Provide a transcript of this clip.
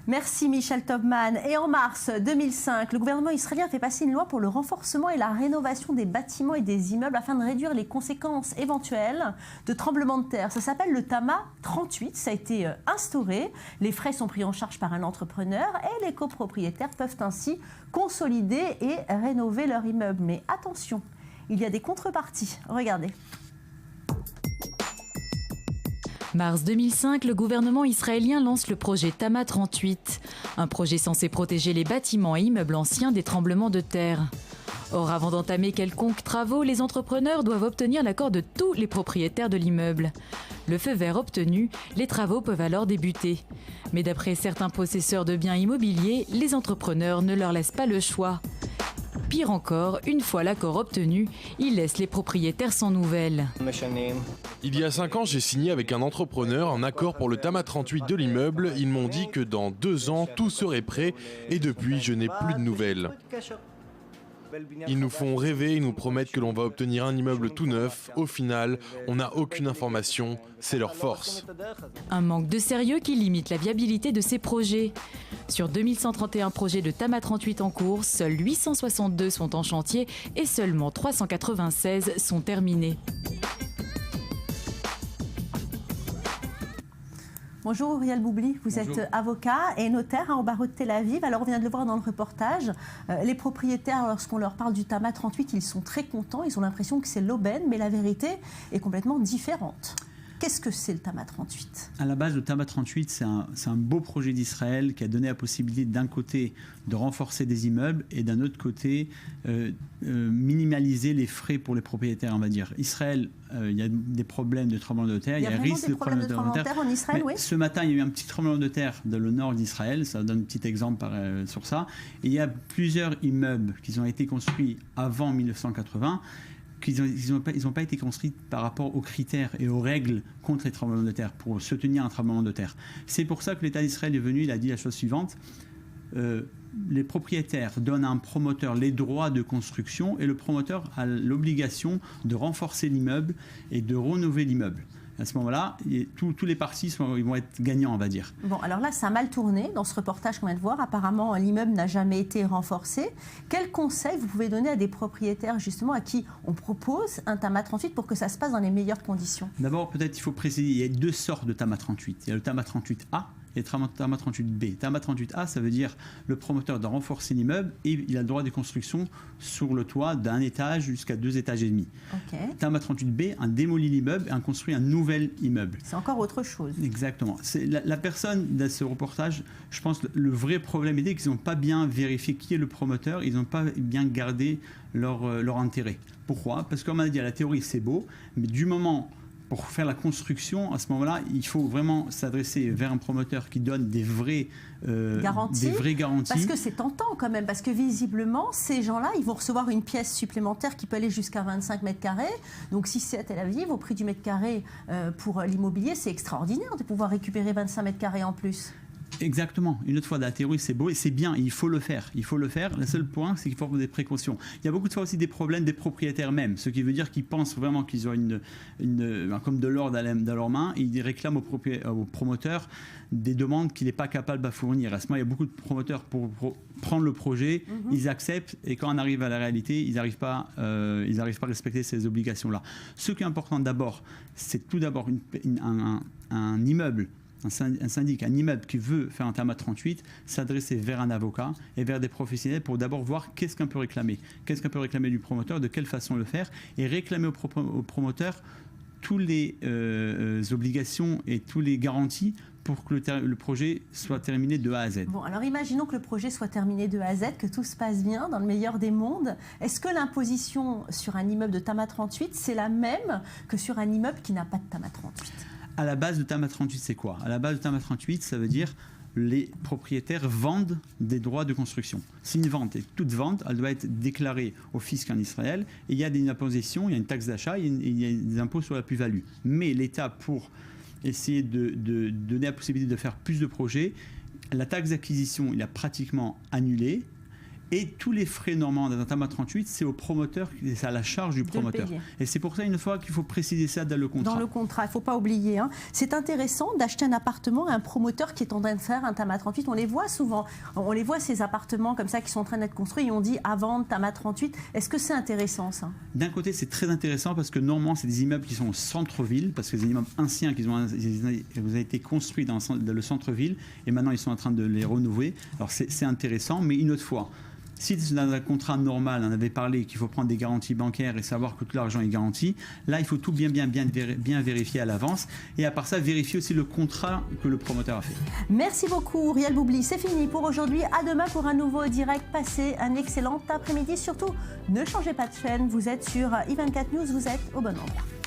Merci Michel Tobman. Et en mars 2005, le gouvernement israélien fait passer une loi pour le renforcement et la rénovation des bâtiments et des immeubles afin de réduire les conséquences éventuelles de tremblements de terre. Ça s'appelle le TAMA 38. Ça a été instauré. Les frais sont pris en charge par un entrepreneur et les copropriétaires peuvent ainsi consolider et rénover leur immeuble. Mais attention, il y a des contreparties. Regardez. Mars 2005, le gouvernement israélien lance le projet TAMA 38, un projet censé protéger les bâtiments et immeubles anciens des tremblements de terre. Or, avant d'entamer quelconques travaux, les entrepreneurs doivent obtenir l'accord de tous les propriétaires de l'immeuble. Le feu vert obtenu, les travaux peuvent alors débuter. Mais d'après certains possesseurs de biens immobiliers, les entrepreneurs ne leur laissent pas le choix. Pire encore, une fois l'accord obtenu, ils laissent les propriétaires sans nouvelles. Il y a 5 ans, j'ai signé avec un entrepreneur un accord pour le TAMA 38 de l'immeuble. Ils m'ont dit que dans 2 ans, tout serait prêt et depuis, je n'ai plus de nouvelles. Ils nous font rêver, ils nous promettent que l'on va obtenir un immeuble tout neuf. Au final, on n'a aucune information, c'est leur force. Un manque de sérieux qui limite la viabilité de ces projets. Sur 2131 projets de TAMA 38 en cours, seuls 862 sont en chantier et seulement 396 sont terminés. Bonjour Auriel Boubli, vous êtes avocat et notaire au barreau de Tel Aviv. Alors on vient de le voir dans le reportage, les propriétaires, lorsqu'on leur parle du TAMA 38, ils sont très contents, ils ont l'impression que c'est l'aubaine, mais la vérité est complètement différente. Qu'est-ce que c'est le TAMA 38 ? À la base, le TAMA 38, c'est un beau projet d'Israël qui a donné la possibilité d'un côté de renforcer des immeubles et d'un autre côté minimaliser les frais pour les propriétaires, on va dire. Israël, il y a des problèmes de tremblement de terre, il y a un risque de problème de tremblement de terre en Israël, oui. Ce matin, il y a eu un petit tremblement de terre dans le nord d'Israël, ça donne un petit exemple sur ça. Et il y a plusieurs immeubles qui ont été construits avant 1980 qu'ils n'ont pas été construits par rapport aux critères et aux règles contre les tremblements de terre, pour se tenir à un tremblement de terre. C'est pour ça que l'État d'Israël est venu, il a dit la chose suivante, les propriétaires donnent à un promoteur les droits de construction et le promoteur a l'obligation de renforcer l'immeuble et de rénover l'immeuble. À ce moment-là, tous les parties ils vont être gagnants, on va dire. Bon, alors là, ça a mal tourné dans ce reportage qu'on vient de voir. Apparemment, l'immeuble n'a jamais été renforcé. Quel conseil vous pouvez donner à des propriétaires, justement, à qui on propose un TAMA 38 pour que ça se passe dans les meilleures conditions ? D'abord, peut-être il faut préciser, il y a 2 sortes de TAMA 38. Il y a le TAMA 38A et le TAMA 38B. TAMA 38A, ça veut dire le promoteur doit renforcer l'immeuble et il a le droit de construction sur le toit d'1 étage jusqu'à 2 étages et demi. Okay. TAMA 38B, on démolit l'immeuble et on construit un nouvel immeuble. C'est encore autre chose. Exactement. C'est la personne de ce reportage, je pense le vrai problème était qu'ils n'ont pas bien vérifié qui est le promoteur, ils n'ont pas bien gardé leur intérêt. Pourquoi ? Parce qu'on a dit à la théorie c'est beau, mais du moment pour faire la construction, à ce moment-là, il faut vraiment s'adresser vers un promoteur qui donne des vraies garanties. Parce que c'est tentant quand même, parce que visiblement, ces gens-là, ils vont recevoir une pièce supplémentaire qui peut aller jusqu'à 25 mètres carrés. Donc si c'est à Tel Aviv, au prix du mètre carré pour l'immobilier, c'est extraordinaire de pouvoir récupérer 25 mètres carrés en plus. Exactement. Une autre fois, la théorie, c'est beau et c'est bien. Il faut le faire. Il faut le faire. Le seul point, c'est qu'il faut avoir des précautions. Il y a beaucoup de fois aussi des problèmes des propriétaires même. Ce qui veut dire qu'ils pensent vraiment qu'ils ont comme de l'or dans leurs mains et ils réclament au promoteur des demandes qu'il n'est pas capable de fournir. À ce moment, il y a beaucoup de promoteurs pour prendre le projet, ils acceptent et quand on arrive à la réalité, ils n'arrivent pas à respecter ces obligations-là. Ce qui est important d'abord, c'est tout d'abord un immeuble, un syndic, un immeuble qui veut faire un TAMA 38, s'adresser vers un avocat et vers des professionnels pour d'abord voir qu'est-ce qu'on peut réclamer. Qu'est-ce qu'on peut réclamer du promoteur, de quelle façon le faire et réclamer au promoteur toutes les obligations et toutes les garanties pour que le projet soit terminé de A à Z. Bon, alors imaginons que le projet soit terminé de A à Z, que tout se passe bien dans le meilleur des mondes. Est-ce que l'imposition sur un immeuble de TAMA 38, c'est la même que sur un immeuble qui n'a pas de TAMA 38 ? À la base de TAMA 38, c'est quoi ? À la base de TAMA 38, ça veut dire les propriétaires vendent des droits de construction. C'est une vente, et toute vente, elle doit être déclarée au fisc en Israël, et il y a des impositions, il y a une taxe d'achat, il y a des impôts sur la plus-value. Mais l'État, pour essayer de donner la possibilité de faire plus de projets, la taxe d'acquisition, il a pratiquement annulé, Et tous les frais normalement d'un Tama 38, c'est au promoteur, c'est à la charge du promoteur. Et c'est pour ça, une fois qu'il faut préciser ça dans le contrat. Dans le contrat, il ne faut pas oublier. C'est intéressant d'acheter un appartement à un promoteur qui est en train de faire un Tama 38. On les voit souvent. On les voit, ces appartements comme ça qui sont en train d'être construits et on dit à vendre Tama 38. Est-ce que c'est intéressant ça? D'un côté, c'est très intéressant parce que normalement, c'est des immeubles qui sont au centre-ville, parce que c'est des immeubles anciens qui ont été construits dans le centre-ville et maintenant ils sont en train de les renouveler. Alors c'est intéressant, mais une autre fois, si dans un contrat normal, on avait parlé qu'il faut prendre des garanties bancaires et savoir que tout l'argent est garanti, là, il faut tout bien vérifier à l'avance. Et à part ça, vérifier aussi le contrat que le promoteur a fait. Merci beaucoup, Uriel Boubli. C'est fini pour aujourd'hui. À demain pour un nouveau direct. Passez un excellent après-midi. Surtout, ne changez pas de chaîne. Vous êtes sur i24 News. Vous êtes au bon endroit.